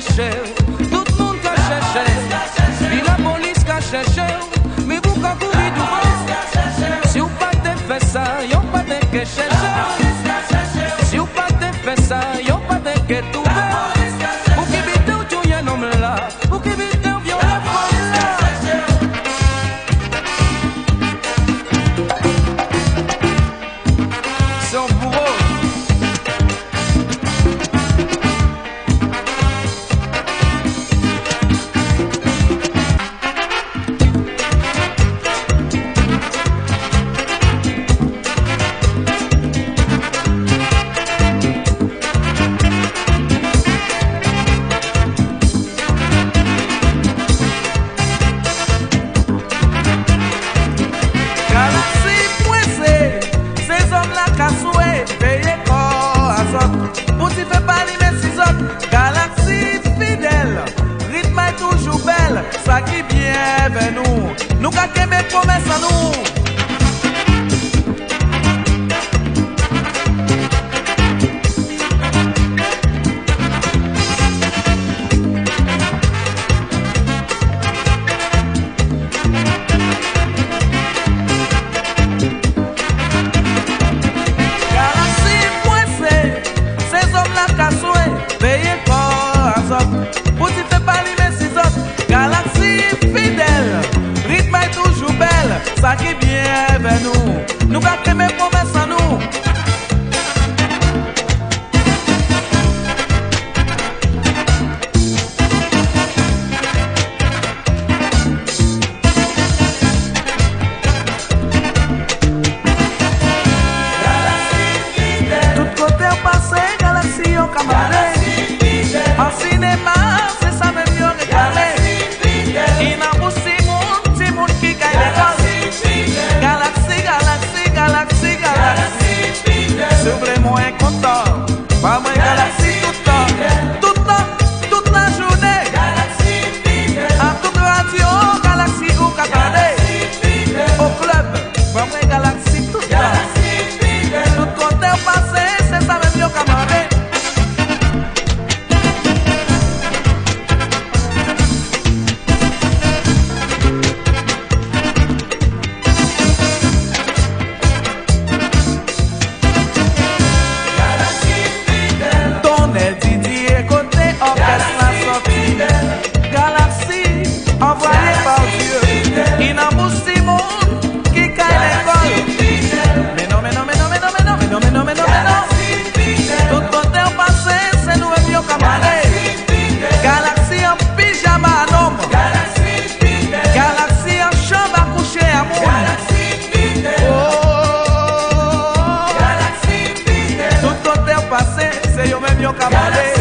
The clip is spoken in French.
cherché, tout le monde a cherché. Puis la police a cherché, mais vous quand vous dites tout. Si vous pas fait ça, y'ont pas de que chercher. Si vous pas fait ça, y'ont pas de que trouver. Pour qui vite ou tu y es non là, pour qui vite ou bien la folle là. Son bourreau. Ça qui vient vers nous, nous qu'à mes promesses à nous. Galaxie poissée, ces hommes-là cassoués, veillez corps à zop, pour t'y faire parler mes six autres. Galaxie fidèle, rythme est toujours belle, ça qui vient vers nous, nous qu'à mes promesses à nous. Tout côté au passé, Galaxie au camarade. En cinéma, c'est ça même mieux regarder. Il n'a pas si monde, si monde qui gagne l'école. Galaxie, Galaxie, Galaxie, Galaxie. C'est vraiment un content. Pas moins Galaxie tout le temps. Tout le temps, toute la journée. À toute radio, Galaxie ou camarade. Au club, pas moins Galaxie tout le temps. Tout côté au passé, c'est ça même mieux camarade. Envoyé par Dieu, il n'a pas si monde qui caille l'école. Mais non, mais non, mais non, mais non, mais non, mais non, mais non, mais non, mais non. Tout côté au passé, c'est nous et mieux camarades. Galaxie en pyjama à nombre. Galaxie en chambre à coucher à monde. Oh, tout côté au passé, c'est nous et mieux camarades.